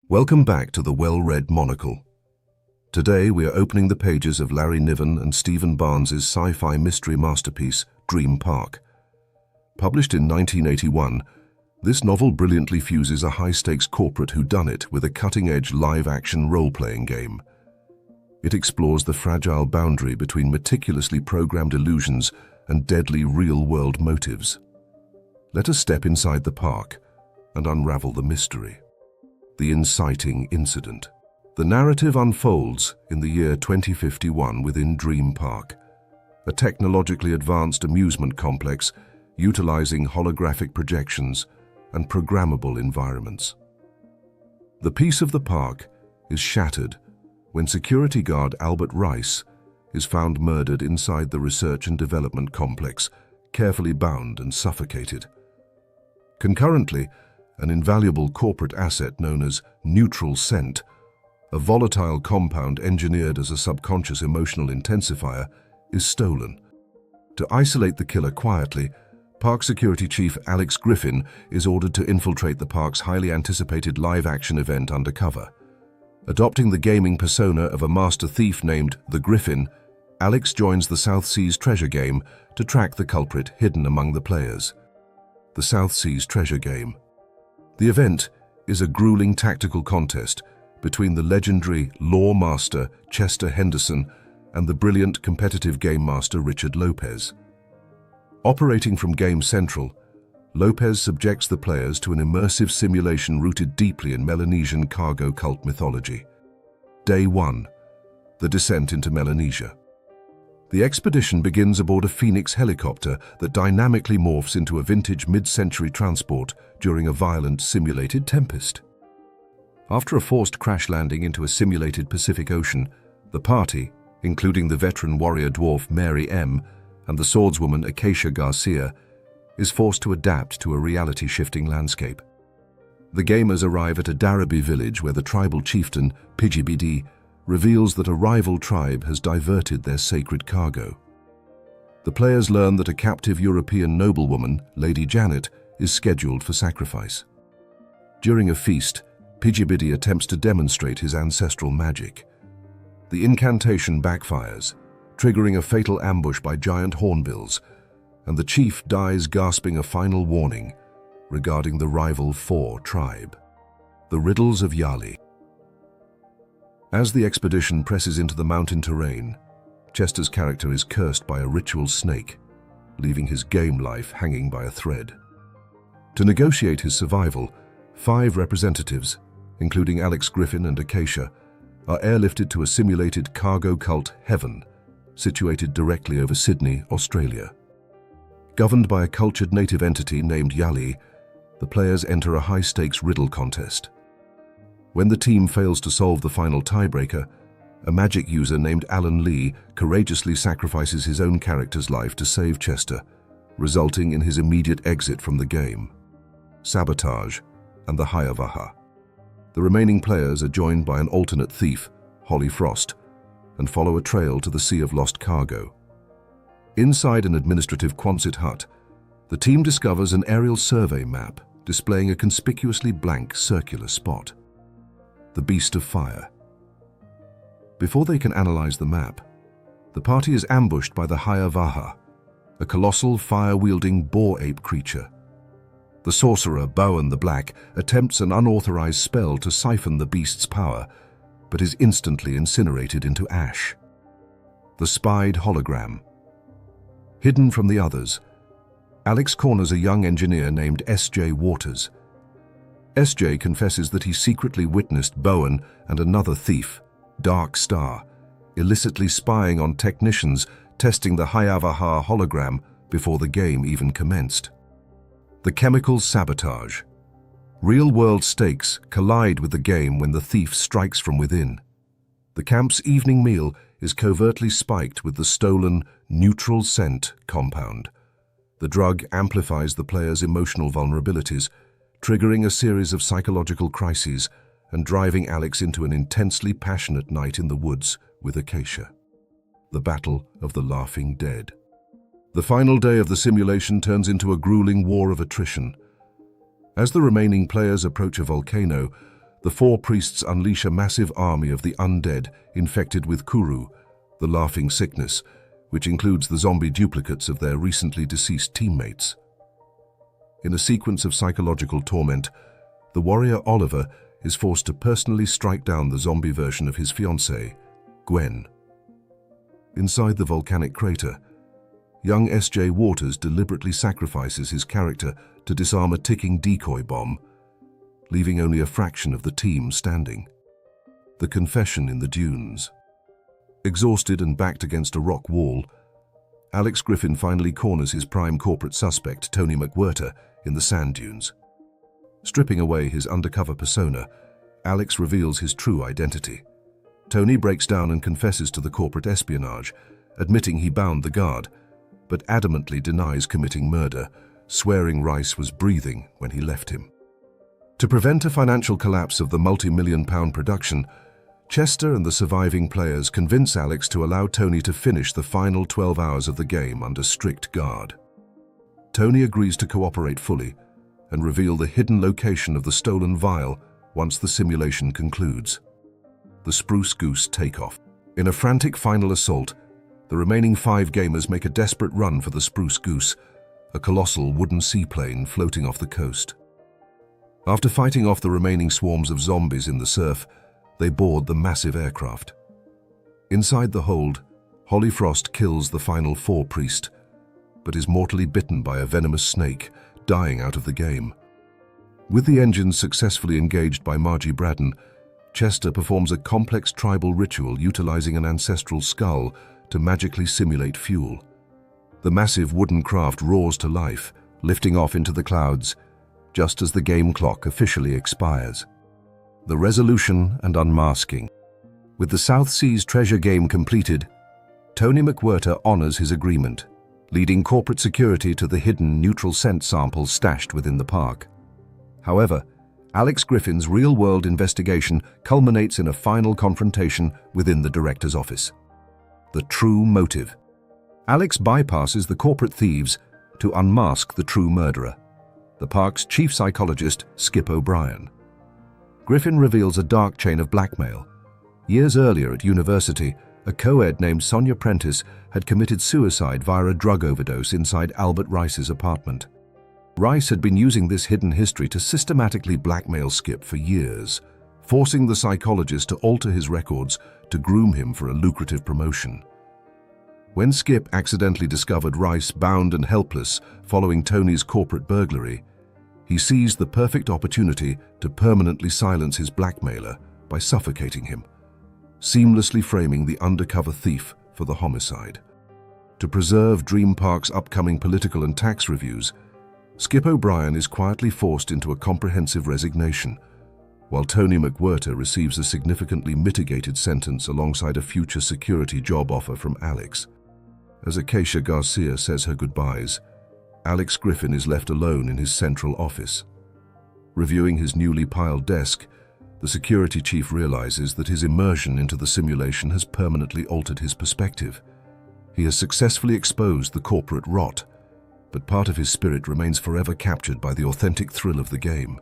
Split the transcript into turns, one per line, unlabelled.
Welcome back to the Well-Read Monocle. Today we are opening the pages of Larry Niven and Stephen Barnes's sci-fi mystery masterpiece, Dream Park. Published in 1981, this novel brilliantly fuses a high-stakes corporate whodunit with a cutting-edge live-action role-playing game. It explores the fragile boundary between meticulously programmed illusions and deadly real-world motives. Let us step inside the park and unravel the mystery. The inciting incident. The narrative unfolds in the year 2051 within Dream Park, a technologically advanced amusement complex utilizing holographic projections and programmable environments. The peace of the park is shattered when security guard Albert Rice is found murdered inside the research and development complex, carefully bound and suffocated. Concurrently, an invaluable corporate asset known as neutral scent, a volatile compound engineered as a subconscious emotional intensifier, is stolen. To isolate the killer quietly, Park Security Chief Alex Griffin is ordered to infiltrate the park's highly anticipated live-action event undercover. Adopting the gaming persona of a master thief named the Griffin, Alex joins the South Seas treasure game to track the culprit hidden among the players. The South Seas treasure game. The event is a grueling tactical contest between the legendary law master Chester Henderson and the brilliant competitive game master Richard Lopez. Operating from Game Central, Lopez subjects the players to an immersive simulation rooted deeply in Melanesian Cargo Cult mythology. Day 1. The descent into Melanesia. The expedition begins aboard a Phoenix helicopter that dynamically morphs into a vintage mid-century transport during a violent simulated tempest. After a forced crash landing into a simulated Pacific Ocean, the party, including the veteran warrior dwarf Mary M. and the swordswoman Acacia Garcia, is forced to adapt to a reality-shifting landscape. The gamers arrive at a Darabi village where the tribal chieftain, Pijibidi, reveals that a rival tribe has diverted their sacred cargo. The players learn that a captive European noblewoman, Lady Janet, is scheduled for sacrifice. During a feast, Pijibidi attempts to demonstrate his ancestral magic. The incantation backfires, triggering a fatal ambush by giant hornbills, and the chief dies gasping a final warning regarding the rival Four tribe. The Riddles of Yali. As the expedition presses into the mountain terrain, Chester's character is cursed by a ritual snake, leaving his game life hanging by a thread. To negotiate his survival, 5 representatives, including Alex Griffin and Acacia, are airlifted to a simulated cargo cult heaven, situated directly over Sydney, Australia. Governed by a cultured native entity named Yali, the players enter a high-stakes riddle contest. When the team fails to solve the final tiebreaker, a magic user named Alan Lee courageously sacrifices his own character's life to save Chester, resulting in his immediate exit from the game. Sabotage and the Hayavaha. The remaining players are joined by an alternate thief, Holly Frost, and follow a trail to the Sea of Lost Cargo. Inside an administrative Quonset hut, the team discovers an aerial survey map displaying a conspicuously blank circular spot. The Beast of Fire. Before they can analyze the map, the party is ambushed by the Hayavaha, a colossal fire-wielding boar-ape creature. The sorcerer, Bowen the Black, attempts an unauthorized spell to siphon the beast's power, but is instantly incinerated into ash. The Spied Hologram. Hidden from the others, Alex corners a young engineer named S.J. Waters. S.J. confesses that he secretly witnessed Bowen and another thief, Dark Star, illicitly spying on technicians testing the Hayavaha hologram before the game even commenced. The chemical sabotage. Real-world stakes collide with the game when the thief strikes from within. The camp's evening meal is covertly spiked with the stolen neutral scent compound. The drug amplifies the player's emotional vulnerabilities, triggering a series of psychological crises and driving Alex into an intensely passionate night in the woods with Acacia. The Battle of the Laughing Dead. The final day of the simulation turns into a grueling war of attrition. As the remaining players approach a volcano, The four priests unleash a massive army of the undead infected with Kuru, the laughing sickness, which includes the zombie duplicates of their recently deceased teammates. In a sequence of psychological torment, the warrior Oliver is forced to personally strike down the zombie version of his fiancée, Gwen. Inside the volcanic crater, young S.J. Waters deliberately sacrifices his character to disarm a ticking decoy bomb, leaving only a fraction of the team standing. The confession in the dunes. Exhausted and backed against a rock wall, Alex Griffin finally corners his prime corporate suspect, Tony McWhirter, in the sand dunes. Stripping away his undercover persona, Alex reveals his true identity. Tony breaks down and confesses to the corporate espionage, admitting he bound the guard, but adamantly denies committing murder, swearing Rice was breathing when he left him. To prevent a financial collapse of the multi-million-pound production, Chester and the surviving players convince Alex to allow Tony to finish the final 12 hours of the game under strict guard. Tony agrees to cooperate fully and reveal the hidden location of the stolen vial once the simulation concludes. The Spruce Goose takeoff. In a frantic final assault, the remaining 5 gamers make a desperate run for the Spruce Goose, a colossal wooden seaplane floating off the coast. After fighting off the remaining swarms of zombies in the surf, they board the massive aircraft. Inside the hold, Holly Frost kills the final 4 priest, but is mortally bitten by a venomous snake, dying out of the game. With the engines successfully engaged by Margie Braddon, Chester performs a complex tribal ritual utilizing an ancestral skull to magically simulate fuel. The massive wooden craft roars to life, lifting off into the clouds, just as the game clock officially expires. The resolution and unmasking. With the South Seas treasure game completed, Tony McWhirter honors his agreement, leading corporate security to the hidden neutral scent samples stashed within the park. However, Alex Griffin's real-world investigation culminates in a final confrontation within the director's office. The true motive. Alex bypasses the corporate thieves to unmask the true murderer, the park's chief psychologist, Skip O'Brien. Griffin reveals a dark chain of blackmail. Years earlier at university, a co-ed named Sonia Prentice had committed suicide via a drug overdose inside Albert Rice's apartment. Rice had been using this hidden history to systematically blackmail Skip for years, forcing the psychologist to alter his records to groom him for a lucrative promotion. When Skip accidentally discovered Rice bound and helpless following Tony's corporate burglary, he seized the perfect opportunity to permanently silence his blackmailer by suffocating him, seamlessly framing the undercover thief for the homicide. To preserve Dream Park's upcoming political and tax reviews, Skip O'Brien is quietly forced into a comprehensive resignation, while Tony McWhirter receives a significantly mitigated sentence alongside a future security job offer from Alex. As Acacia Garcia says her goodbyes, Alex Griffin is left alone in his central office. Reviewing his newly piled desk, the security chief realizes that his immersion into the simulation has permanently altered his perspective. He has successfully exposed the corporate rot, but part of his spirit remains forever captured by the authentic thrill of the game.